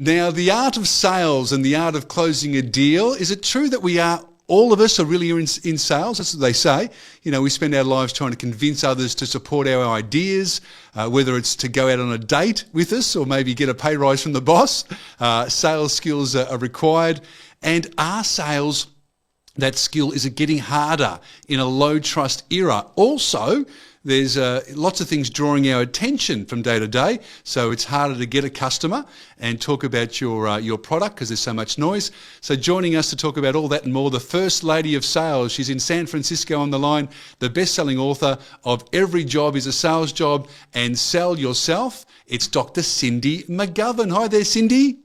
Now, the art of sales and the art of closing a deal, is it true that all of us are really in sales? That's what they say. You know, we spend our lives trying to convince others to support our ideas, whether it's to go out on a date with us or maybe get a pay rise from the boss. Sales skills are required. And are sales, that skill, is it getting harder in a low trust era? Also, there's lots of things drawing our attention from day to day, so it's harder to get a customer and talk about your product because there's so much noise. So joining us to talk about all that and more, the First Lady of Sales. She's in San Francisco on the line, the best-selling author of Every Job is a Sales Job and Sell Yourself. It's Dr. Cindy McGovern. Hi there, Cindy.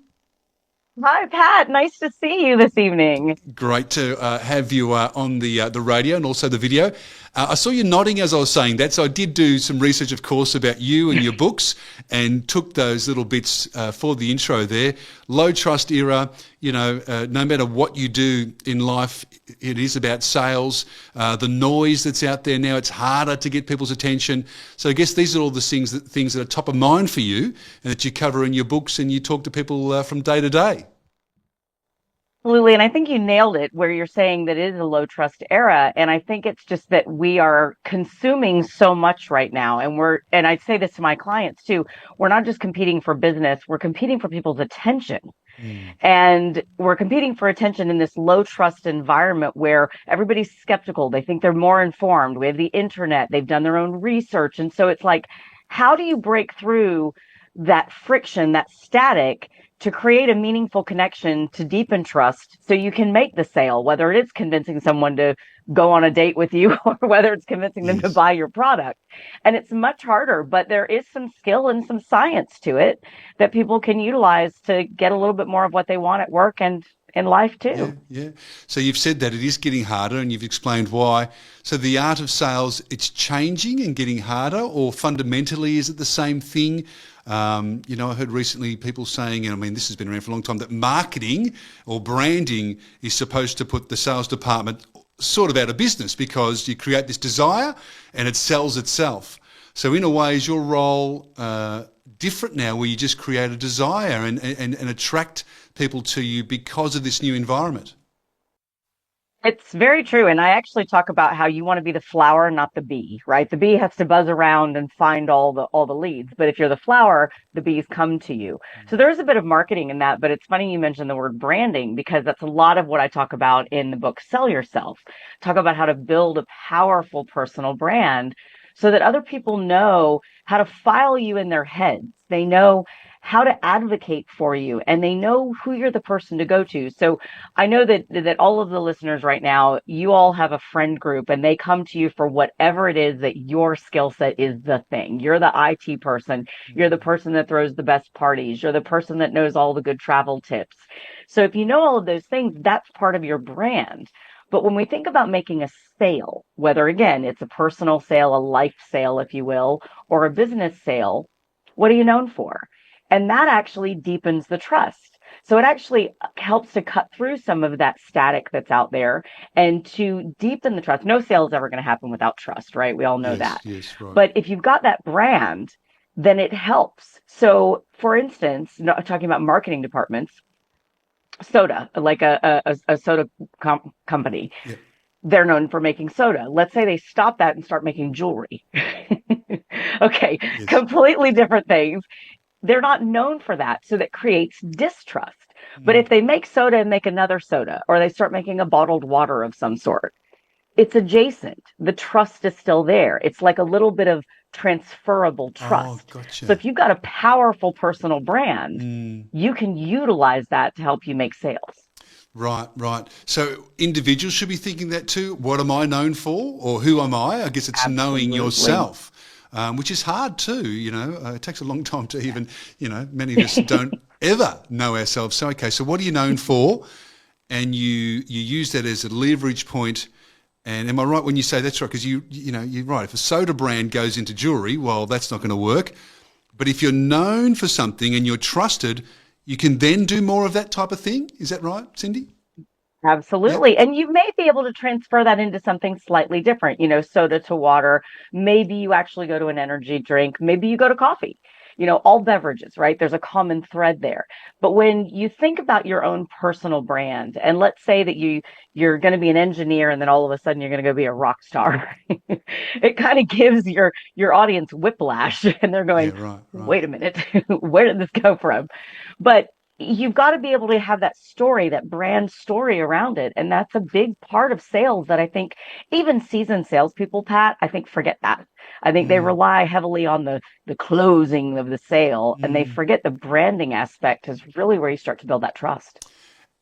Hi, Pat. Nice to see you this evening. Great to have you on the radio and also the video. I saw you nodding as I was saying that, so I did do some research, of course, about you and your books and took those little bits for the intro there. Low trust era, you know, no matter what you do in life, it is about sales. The noise that's out there now, it's harder to get people's attention. So I guess these are all the things that are top of mind for you and that you cover in your books and you talk to people from day to day. Absolutely. And I think you nailed it where you're saying that it is a low trust era. And I think it's just that we are consuming so much right now. And I say this to my clients too, we're not just competing for business, we're competing for people's attention. And we're competing for attention in this low trust environment where everybody's skeptical. They think they're more informed. We have the internet. They've done their own research. And so it's like, how do you break through that friction, that static, to create a meaningful connection, to deepen trust so you can make the sale, whether it is convincing someone to go on a date with you or whether it's convincing them to buy your product. And it's much harder, but there is some skill and some science to it that people can utilize to get a little bit more of what they want at work and in life too. Yeah. So you've said that it is getting harder and you've explained why. So the art of sales, it's changing and getting harder, or fundamentally is it the same thing? You know, I heard recently people saying, and I mean, this has been around for a long time, that marketing or branding is supposed to put the sales department sort of out of business because you create this desire and it sells itself. So in a way, is your role different now where you just create a desire and attract people to you because of this new environment? It's very true. And I actually talk about how you want to be the flower, not the bee, right? The bee has to buzz around and find all the leads. But if you're the flower, the bees come to you. So there's a bit of marketing in that, but it's funny you mentioned the word branding because that's a lot of what I talk about in the book, Sell Yourself. Talk about how to build a powerful personal brand so that other people know how to file you in their heads. They know how to advocate for you, and they know who you're the person to go to. So I know that all of the listeners right now, you all have a friend group and they come to you for whatever it is that your skill set is the thing. You're the IT person. You're the person that throws the best parties. You're the person that knows all the good travel tips. So if you know all of those things, that's part of your brand. But when we think about making a sale, whether again, it's a personal sale, a life sale, if you will, or a business sale, what are you known for? And that actually deepens the trust. So it actually helps to cut through some of that static that's out there and to deepen the trust. No sale is ever going to happen without trust, right? We all know that. Yes, right. But if you've got that brand, then it helps. So for instance, talking about marketing departments, soda, like a soda company, they're known for making soda. Let's say they stop that and start making jewelry. Okay, completely different things. They're not known for that. So that creates distrust. But if they make soda and make another soda, or they start making a bottled water of some sort, it's adjacent. The trust is still there. It's like a little bit of transferable trust. Oh, gotcha. So if you've got a powerful personal brand, you can utilize that to help you make sales. Right. So individuals should be thinking that too. What am I known for, or who am I? I guess it's knowing yourself. Which is hard too, you know. It takes a long time to even, you know, many of us don't ever know ourselves. So, okay, so what are you known for? And you use that as a leverage point. And am I right when you say that's right? Because you know, you're right. If a soda brand goes into jewelry, well, that's not going to work. But if you're known for something and you're trusted, you can then do more of that type of thing. Is that right, Cindy? Absolutely. Yeah. And you may be able to transfer that into something slightly different, you know, soda to water. Maybe you actually go to an energy drink. Maybe you go to coffee. all beverages, right? There's a common thread there. But when you think about your own personal brand, and let's say that you're going to be an engineer and then all of a sudden you're going to go be a rock star, it kind of gives your audience whiplash and they're Yeah, going, right, right. wait a minute, where did this go from? But you've got to be able to have that story, that brand story around it. And that's a big part of sales that I think even seasoned salespeople, Pat, I think forget that. I think they Mm, rely heavily on the closing of the sale and they mm. forget the branding aspect is really where you start to build that trust.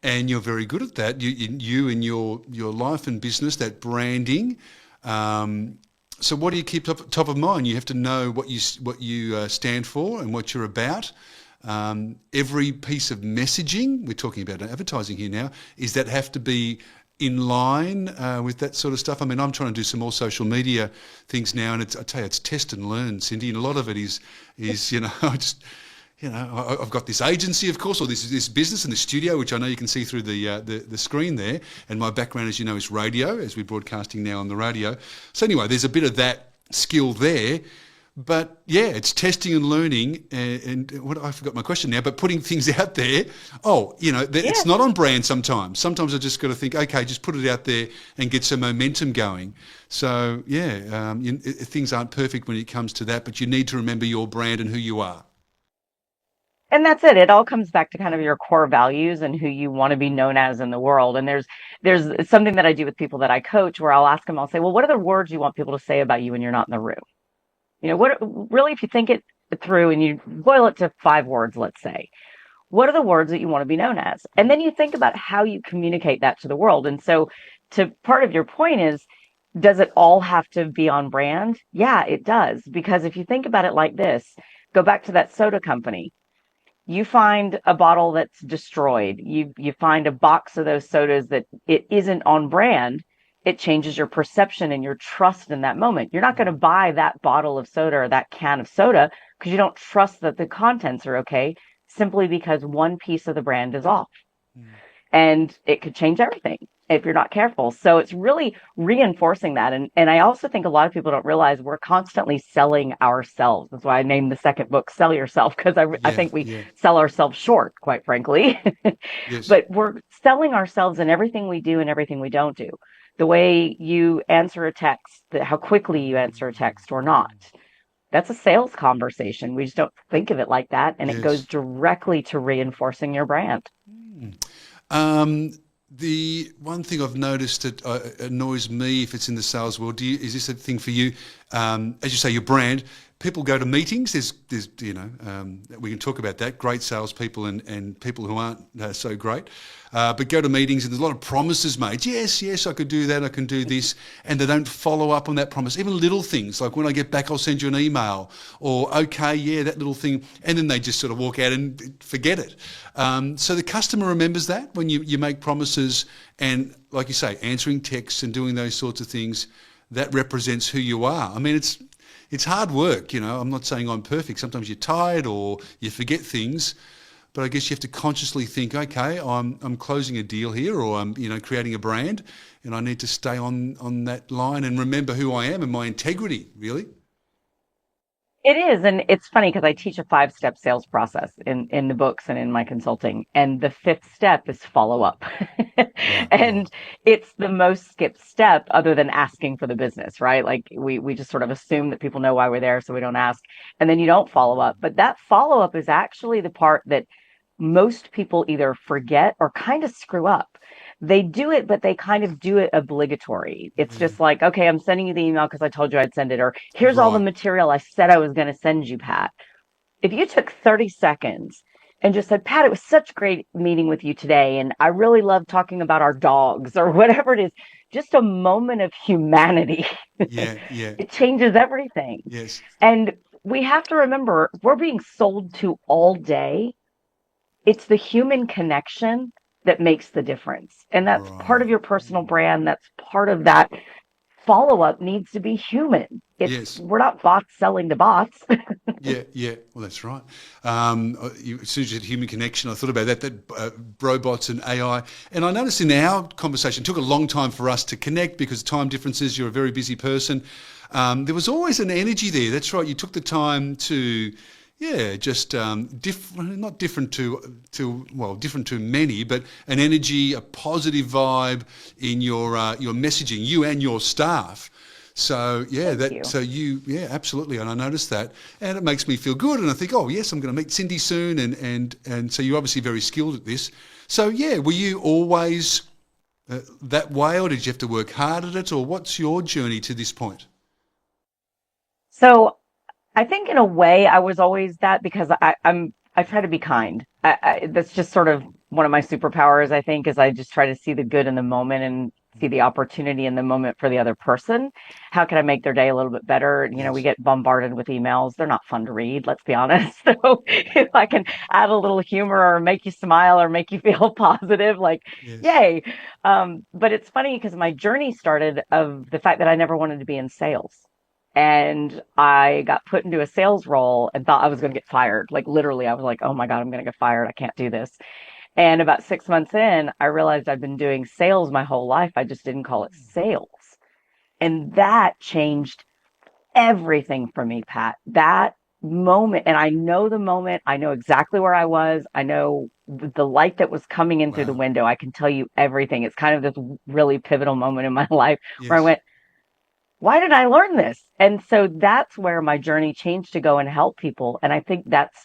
And you're very good at that. You in your life and business, that branding. Um, so what do you keep top of mind? You have to know what you stand for and what you're about. Every piece of messaging, we're talking about advertising here now, is that have to be in line with that sort of stuff. I mean, I'm trying to do some more social media things now, and I tell you, it's test and learn, Cindy, and a lot of it is I just. I've got this agency, of course, or this business in the studio, which I know you can see through the screen there. And my background, as you know, is radio, as we're broadcasting now on the radio. So anyway, there's a bit of that skill there. But yeah, it's testing and learning. And what I forgot my question now, but putting things out there. Oh, it's Yeah. not on brand sometimes. Sometimes I just got to think, okay, just put it out there and get some momentum going. So yeah, things aren't perfect when it comes to that, but you need to remember your brand and who you are. And that's it. It all comes back to kind of your core values and who you want to be known as in the world. And there's something that I do with people that I coach where I'll ask them, I'll say, well, what are the words you want people to say about you when you're not in the room? What really, if you think it through and you boil it to 5 words, let's say, what are the words that you want to be known as? And then you think about how you communicate that to the world. And so to part of your point is, does it all have to be on brand? Yeah, it does. Because if you think about it like this, go back to that soda company. You find a bottle that's destroyed. You find a box of those sodas that it isn't on brand. It changes your perception and your trust in that moment. You're not going to buy that bottle of soda or that can of soda because you don't trust that the contents are okay, simply because one piece of the brand is off. Mm. And it could change everything if you're not careful. So it's really reinforcing that. And I also think a lot of people don't realize we're constantly selling ourselves. That's why I named the second book Sell Yourself, because I Yeah, think we yeah, sell ourselves short, quite frankly. yes. But we're selling ourselves in everything we do and everything we don't do. The way you answer a text, how quickly you answer a text or not. That's a sales conversation. We just don't think of it like that. And it goes Yes. directly to reinforcing your brand. Mm. Um, the one thing I've noticed that annoys me if it's in the sales world, is this a thing for you? As you say, your brand. People go to meetings. There's we can talk about that. Great salespeople and people who aren't so great, but go to meetings and there's a lot of promises made. Yes, yes, I could do that. I can do this, and they don't follow up on that promise. Even little things like when I get back, I'll send you an email, or okay, yeah, that little thing, and then they just sort of walk out and forget it. So the customer remembers that when you make promises and, like you say, answering texts and doing those sorts of things. That represents who you are. I mean, it's hard work, I'm not saying I'm perfect. Sometimes you're tired or you forget things, but I guess you have to consciously think, okay, I'm closing a deal here, or I'm creating a brand, and I need to stay on that line and remember who I am and my integrity, really. It is, and it's funny because I teach a 5-step sales process in the books and in my consulting, and the fifth step is follow up. Right, right. And it's the most skipped step other than asking for the business, right? Like we just sort of assume that people know why we're there, so we don't ask, and then you don't follow up. But that follow up is actually the part that most people either forget or kind of screw up. They do it, but they kind of do it obligatory. It's Yeah. just like, okay, I'm sending you the email because I told you I'd send it, or here's all the Right. material I said I was going to send you, Pat. If you took 30 seconds and just said, Pat, it was such great meeting with you today, and I really love talking about our dogs, or whatever it is, just a moment of humanity, Yeah, yeah, it changes everything. yes. And we have to remember we're being sold to all day. It's the human connection that makes the difference. And that's part of Right. your personal brand. That's part of that follow up needs to be human. Yes. We're not bots selling to bots. Yeah, yeah. Well, that's right. As soon as you said human connection, I thought about that robots and AI. And I noticed in our conversation, it took a long time for us to connect because time differences, you're a very busy person. There was always an energy there. That's right. You took the time to, Yeah, just different, not different different to many, but an energy, a positive vibe in your messaging, you and your staff. So yeah, Thank you. yeah, absolutely, and I noticed that, and it makes me feel good, and I think, oh yes, I'm going to meet Cindy soon, and so you're obviously very skilled at this. So yeah, were you always that way, or did you have to work hard at it, or what's your journey to this point? So I think in a way I was always that because I try to be kind. That's just sort of one of my superpowers, I think, is I just try to see the good in the moment and see the opportunity in the moment for the other person. How can I make their day a little bit better? You know, we Yes, get bombarded with emails. They're not fun to read, let's be honest. So if I can add a little humor or make you smile or make you feel positive, like, yes. yay. But it's funny because my journey started of the fact that I never wanted to be in sales. And I got put into a sales role and thought I was going to get fired. Like literally, I was like, oh my God, I'm going to get fired. I can't do this. And about 6 months in, I realized I've been doing sales my whole life. I just didn't call it sales. And that changed everything for me, Pat. That moment, and I know the moment, I know exactly where I was. I know the light that was coming in through the Wow. window. I can tell you everything. It's kind of this really pivotal moment in my life where I Yes. went, why did I learn this? And so that's where my journey changed to go and help people. And I think that's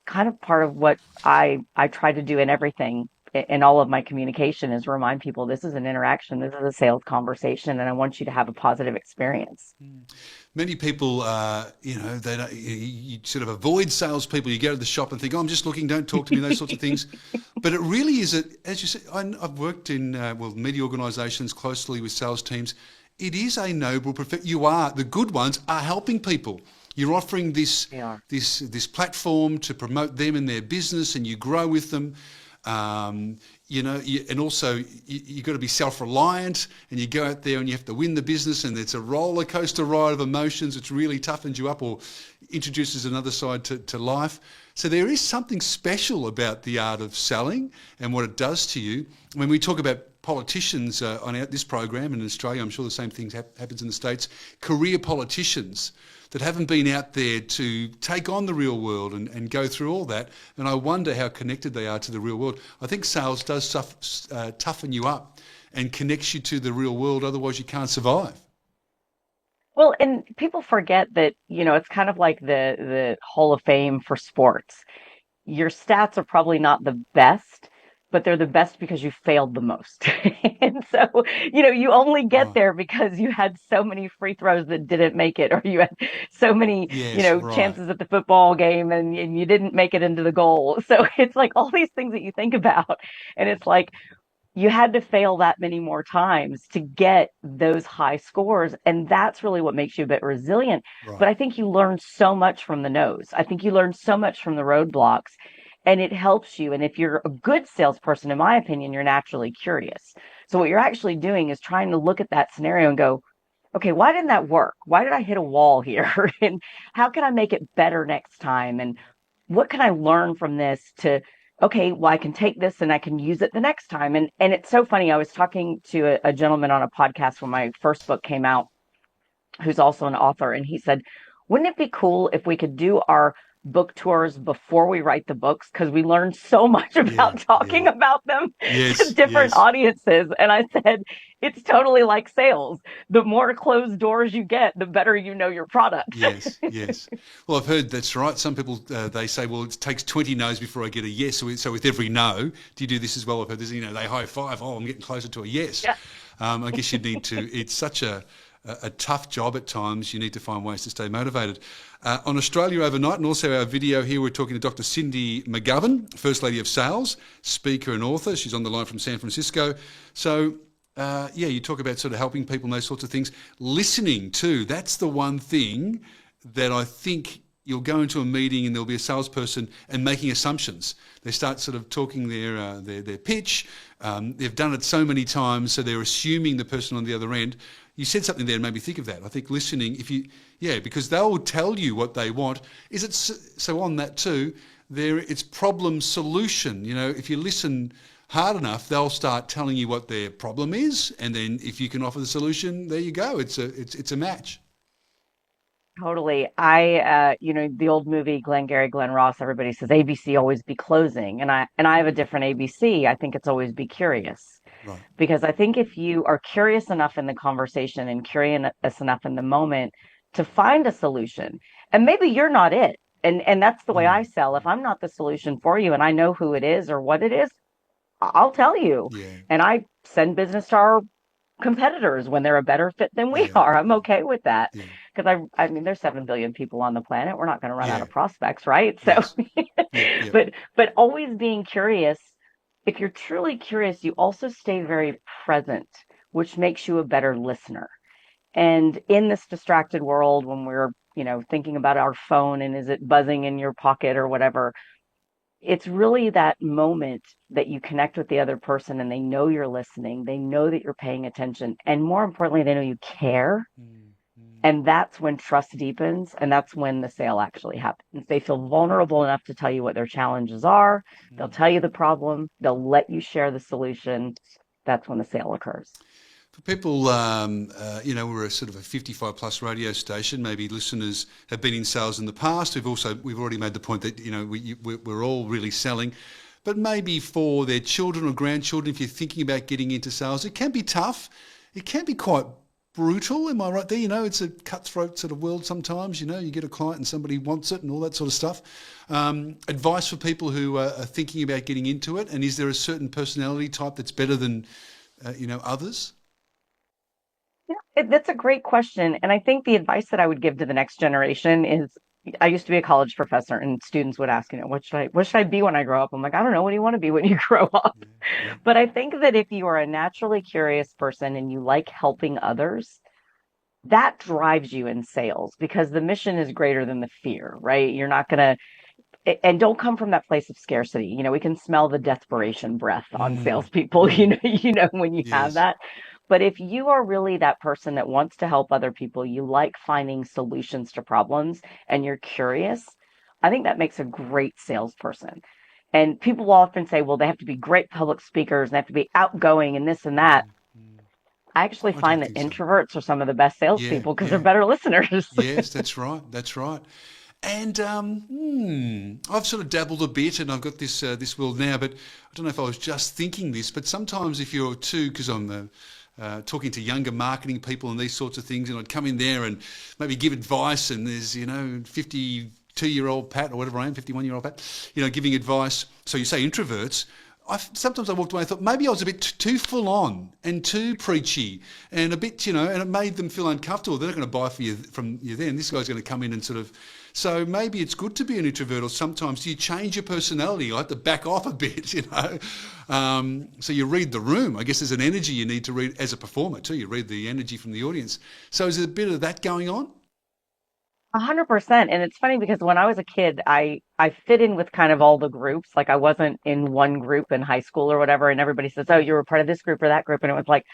kind of part of what I try to do in everything in all of my communication is remind people this is an interaction, this is a sales conversation, and I want you to have a positive experience. Many people, they don't, you sort of avoid salespeople. You go to the shop and think, oh, I'm just looking, don't talk to me, those sorts of things. But it really is, as you said, I've worked in, media organisations closely with sales teams. It is a noble profession. The good ones are helping people. You're offering They are. this platform to promote them and their business, and you grow with them. And also you got to be self-reliant, and you go out there and you have to win the business, and it's a roller coaster ride of emotions. It's really toughens you up or introduces another side to life. So there is something special about the art of selling and what it does to you. When we talk about politicians on this program in Australia, I'm sure the same thing happens in the States, career politicians that haven't been out there to take on the real world and go through all that. And I wonder how connected they are to the real world. I think sales does toughen you up and connects you to the real world. Otherwise, you can't survive. Well, and people forget that, it's kind of like the Hall of Fame for sports. Your stats are probably not the best, but they're the best because you failed the most. And so, you only get Right. there because you had so many free throws that didn't make it, or you had so many, Yes, right. chances at the football game and you didn't make it into the goal. So it's like all these things that you think about. And it's like, you had to fail that many more times to get those high scores. And that's really what makes you a bit resilient. But Right. I think you learn so much from the no's. I think you learn so much from the roadblocks and it helps you. And if you're a good salesperson, in my opinion, you're naturally curious. So what you're actually doing is trying to look at that scenario and go, okay, why didn't that work? Why did I hit a wall here? And how can I make it better next time? And what can I learn from this to, okay, well, I can take this and I can use it the next time. And it's so funny. I was talking to a gentleman on a podcast when my first book came out, who's also an author, and he said, wouldn't it be cool if we could do our book tours before we write the books? Because we learn so much Yeah, about talking yeah. about them to Yes, different yes. audiences. And I said, it's totally like sales. The more closed doors you get, the better you know your product. Yes, yes. Well, I've heard that's right. Some people they say, well, it takes 20 no's before I get a yes. So with every no, do you do this as well? I've heard this. They high five. Oh, I'm getting closer to a yes. Yeah. I guess you need to. It's such a tough job at times. You need to find ways to stay motivated. On Australia Overnight, and also our video here, we're talking to Dr. Cindy McGovern, First Lady of Sales, speaker and author. She's on the line from San Francisco. So you talk about sort of helping people and those sorts of things. Listening too, that's the one thing that I think you'll go into a meeting and there'll be a salesperson and making assumptions. They start sort of talking their pitch. They've done it so many times, so they're assuming the person on the other end. You said something there and made me think of that. I think listening, because they'll tell you what they want. Is it so on that too? It's problem solution. If you listen hard enough, they'll start telling you what their problem is, and then if you can offer the solution, there you go. It's a match. Totally. The old movie Glengarry Glen Ross, everybody says ABC always be closing. And I have a different ABC. I think it's always be curious. Right. Because I think if you are curious enough in the conversation and curious enough in the moment to find a solution, and maybe you're not it. And that's the way I Mm. sell. If I'm not the solution for you and I know who it is or what it is, I'll tell you. Yeah. And I send business to our competitors when they're a better fit than we Yeah. are. I'm okay with that Yeah. because I mean, there's 7 billion people on the planet. We're not going to run out Yeah. of prospects, right? So, Yes. Yep. Yep. but always being curious. If you're truly curious, you also stay very present, which makes you a better listener. And in this distracted world, when we're, thinking about our phone and is it buzzing in your pocket or whatever, it's really that moment that you connect with the other person and they know you're listening, they know that you're paying attention, and more importantly, they know you care. Mm. Mm. And that's when trust deepens, and that's when the sale actually happens. They feel vulnerable enough to tell you what their challenges are. They'll Mm. tell you the problem. They'll let you share the solution. That's when the sale occurs. For people, we're a sort of a 55 plus radio station. Maybe listeners have been in sales in the past. We've already made the point that we're all really selling, but maybe for their children or grandchildren, if you're thinking about getting into sales, it can be tough. It can be quite brutal. Am I right there? It's a cutthroat sort of world sometimes. You get a client and somebody wants it and all that sort of stuff. Advice for people who are thinking about getting into it, and is there a certain personality type that's better than others? That's a great question. And I think the advice that I would give to the next generation is I used to be a college professor and students would ask, what should I be when I grow up? I'm like, I don't know. What do you want to be when you grow up? Yeah, yeah. But I think that if you are a naturally curious person and you like helping others, that drives you in sales because the mission is greater than the fear, right? You're not going to, and don't come from that place of scarcity. We can smell the desperation breath on Mm, salespeople, mm, when you have yes. that. But if you are really that person that wants to help other people, you like finding solutions to problems and you're curious, I think that makes a great salesperson. And people will often say, well, they have to be great public speakers and they have to be outgoing and this and that. Mm, mm. I actually I find don't that think so. introverts are some of the best Yeah, salespeople because they're yeah. better listeners. Yes, that's right. That's right. And I've sort of dabbled a bit, and I've got this world now. But I don't know if I was just thinking this, but sometimes if you're too, because I'm talking to younger marketing people and these sorts of things, and I'd come in there and maybe give advice, and there's 52-year-old Pat or whatever I am, 51-year-old Pat, giving advice. So you say introverts. Sometimes I walked away and thought maybe I was a bit too full on and too preachy and a bit, and it made them feel uncomfortable. They're not going to buy from you then. This guy's going to come in and sort of, so maybe it's good to be an introvert, or sometimes you change your personality. I have to back off a bit. So you read the room. I guess there's an energy you need to read as a performer too. You read the energy from the audience. So is there a bit of that going on? 100%. And it's funny because when I was a kid, I fit in with kind of all the groups. Like I wasn't in one group in high school or whatever. And everybody says, oh, you were part of this group or that group. And it was like,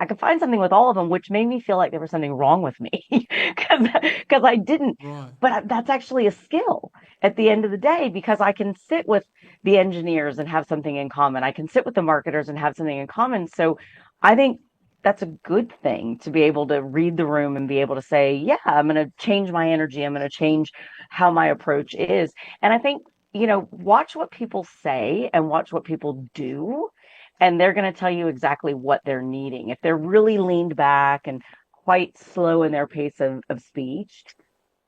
I could find something with all of them, which made me feel like there was something wrong with me because I didn't. Right. But that's actually a skill at the end of the day because I can sit with the engineers and have something in common. I can sit with the marketers and have something in common. So I think that's a good thing to be able to read the room and be able to say, yeah, I'm going to change my energy. I'm going to change how my approach is. And I think, watch what people say and watch what people do. And they're going to tell you exactly what they're needing. If they're really leaned back and quite slow in their pace of speech,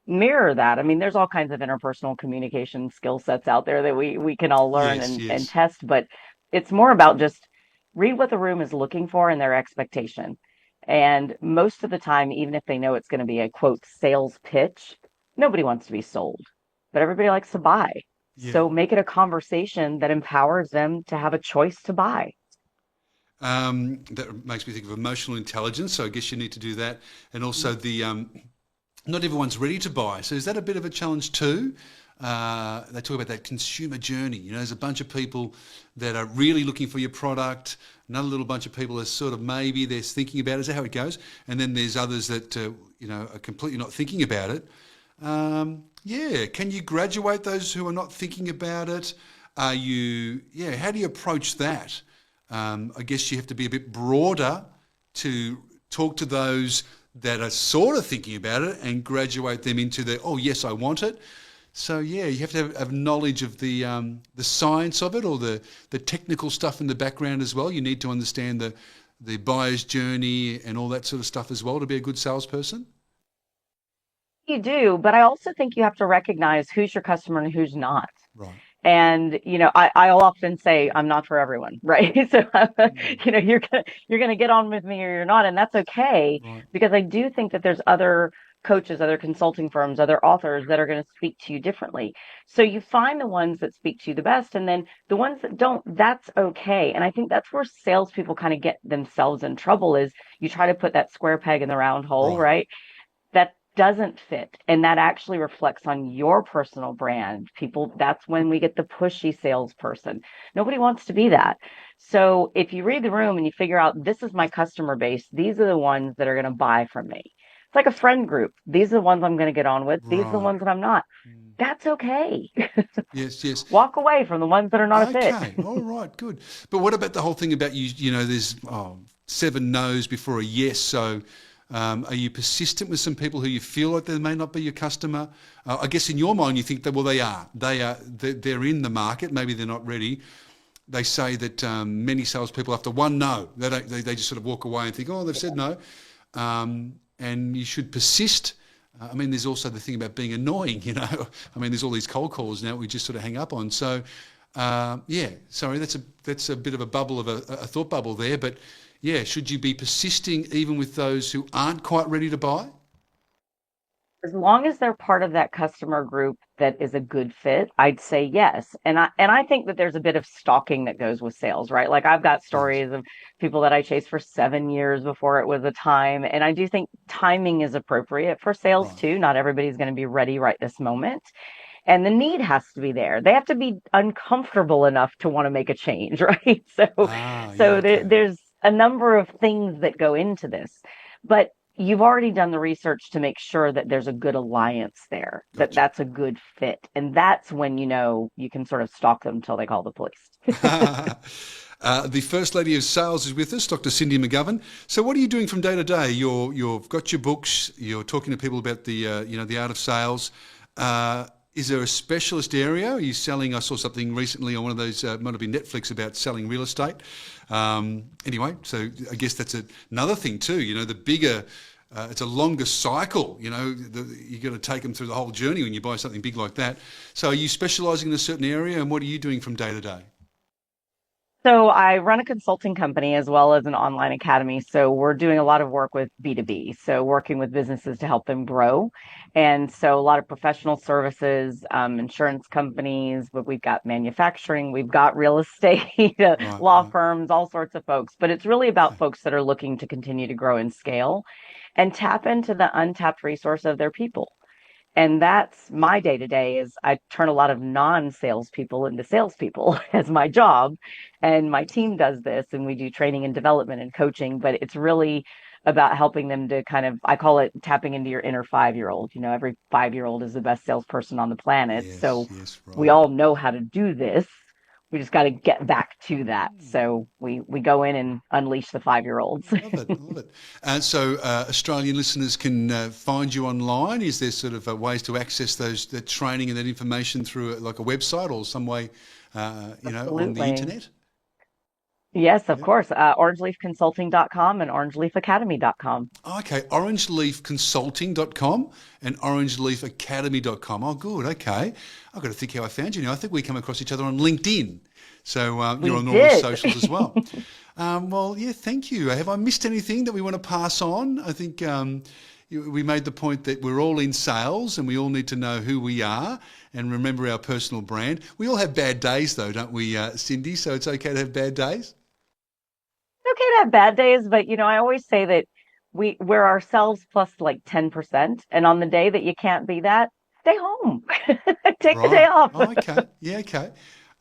mirror that. I mean, there's all kinds of interpersonal communication skill sets out there that we can all learn Yes, and yes. test, but it's more about just read what the room is looking for and their expectation. And most of the time, even if they know it's going to be a quote sales pitch, nobody wants to be sold, but everybody likes to buy. Yeah. So make it a conversation that empowers them to have a choice to buy. That makes me think of emotional intelligence. So I guess you need to do that. And also not everyone's ready to buy. So is that a bit of a challenge too? They talk about that consumer journey. There's a bunch of people that are really looking for your product. Another little bunch of people are sort of maybe they're thinking about it. Is that how it goes? And then there's others that are completely not thinking about it. Yeah, can you graduate those who are not thinking about it? How do you approach that? I guess you have to be a bit broader to talk to those that are sort of thinking about it and graduate them into the, oh, yes, I want it. So, yeah, you have to have knowledge of the science of it, or the technical stuff in the background as well. You need to understand the buyer's journey and all that sort of stuff as well to be a good salesperson. You do, but I also think you have to recognize who's your customer and who's not. Right. And I'll often say I'm not for everyone, right? So Mm. you're gonna get on with me or you're not, and that's okay Right. because I do think that there's other coaches, other consulting firms, other authors that are going to speak to you differently. So you find the ones that speak to you the best, and then the ones that don't, that's okay. And I think that's where salespeople kind of get themselves in trouble is you try to put that square peg in the round hole, Right. right? That doesn't fit. And that actually reflects on your personal brand. People, that's when we get the pushy salesperson. Nobody wants to be that. So if you read the room and you figure out this is my customer base, these are the ones that are going to buy from me. It's like a friend group. These are the ones I'm going to get on with. These are the Right. ones that I'm not. Mm. That's okay. Yes, yes. Walk away from the ones that are not a fit. Okay. All right. Good. But what about the whole thing about you? You know, there's seven no's before a yes. So, are you persistent with some people who you feel like they may not be your customer? I guess in your mind you think that, well, they are. They are. They're in the market. Maybe they're not ready. They say that many salespeople after one no, they don't. They just sort of walk away and think, oh, they've said no. And you should persist. I mean, there's also the thing about being annoying, you know. I mean, there's all these cold calls now we just sort of hang up on. So, yeah, sorry, that's a bit of a bubble of a thought bubble there. But yeah, should you be persisting even with those who aren't quite ready to buy? As long as they're part of that customer group that is a good fit, I'd say yes. And I think that there's a bit of stalking that goes with sales, right? Like I've got Yes. stories of people that I chased for 7 years before it was a time. And I do think timing is appropriate for sales Right. too. Not everybody's going to be ready right this moment. And the need has to be there. They have to be uncomfortable enough to want to make a change, right? So Ah, yeah, so okay. there's a number of things that go into this. But you've already done the research to make sure that there's a good alliance there, that Gotcha. that's a good fit. And that's when you can sort of stalk them until they call the police. The First Lady of Sales is with us, Dr. Cindy McGovern. So, what are you doing from day to day? You've got your books. You're talking to people about the art of sales. Is there a specialist area? Are you selling? I saw something recently on one of those, might have been Netflix, about selling real estate. Anyway, so I guess that's another thing too. You know, the bigger, it's a longer cycle. You know, you got to take them through the whole journey when you buy something big like that. So, are you specialising in a certain area, and what are you doing from day to day? So I run a consulting company as well as an online academy. So we're doing a lot of work with B2B. So working with businesses to help them grow. And so a lot of professional services, insurance companies, but we've got manufacturing, we've got real estate, Right, law right. firms, all sorts of folks. But it's really about Okay. folks that are looking to continue to grow and scale and tap into the untapped resource of their people. And that's my day to day is I turn a lot of non-salespeople into salespeople as my job. And my team does this and we do training and development and coaching, but it's really about helping them to kind of, I call it tapping into your inner 5-year-old. You know, every 5-year-old is the best salesperson on the planet. Yes, So yes, we right. all know how to do this. We just got to get back to that. Hmm. So we go in and unleash the 5-year-olds. Love it, love it. So Australian listeners can find you online. Is there sort of ways to access that training and that information through like a website or some way, on the Absolutely. internet? Yes, of Yeah. course. Orangeleafconsulting.com and orangeleafacademy.com. Okay, orangeleafconsulting.com and orangeleafacademy.com. Oh, good. Okay. I've got to think how I found you now. I think we come across each other on LinkedIn. So you're We on all the did. socials as well. Well, yeah, thank you. Have I missed anything that we want to pass on? I think we made the point that we're all in sales and we all need to know who we are and remember our personal brand. We all have bad days, though, don't we, Cindy? So it's okay to have bad days? It's okay to have bad days, but I always say that we're ourselves plus like 10%. And on the day that you can't be that, stay home. Take the day Right. off. Oh, okay. Yeah, okay.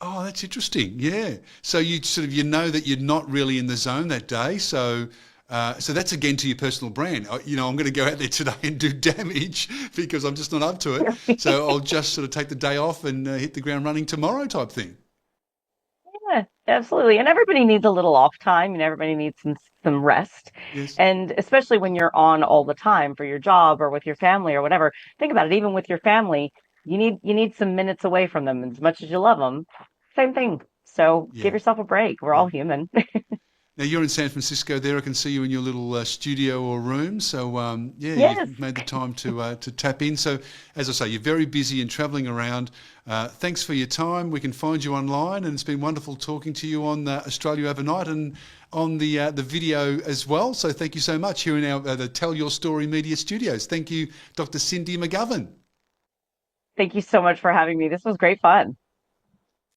Oh, that's interesting. Yeah. So you sort of know that you're not really in the zone that day. So that's again to your personal brand. I'm going to go out there today and do damage because I'm just not up to it. So I'll just sort of take the day off and hit the ground running tomorrow type thing. Yeah, absolutely. And everybody needs a little off time and everybody needs some rest. Yes. And especially when you're on all the time for your job or with your family or whatever. Think about it, even with your family, you need some minutes away from them as much as you love them. Same thing. So give Yeah. yourself a break. We're Yeah. all human. Now you're in San Francisco. There, I can see you in your little studio or room. So yeah, Yes. you've made the time to tap in. So as I say, you're very busy and travelling around. Thanks for your time. We can find you online, and it's been wonderful talking to you on Australia Overnight and on the video as well. So thank you so much here in our the Tell Your Story Media Studios. Thank you, Dr. Cindy McGovern. Thank you so much for having me. This was great fun.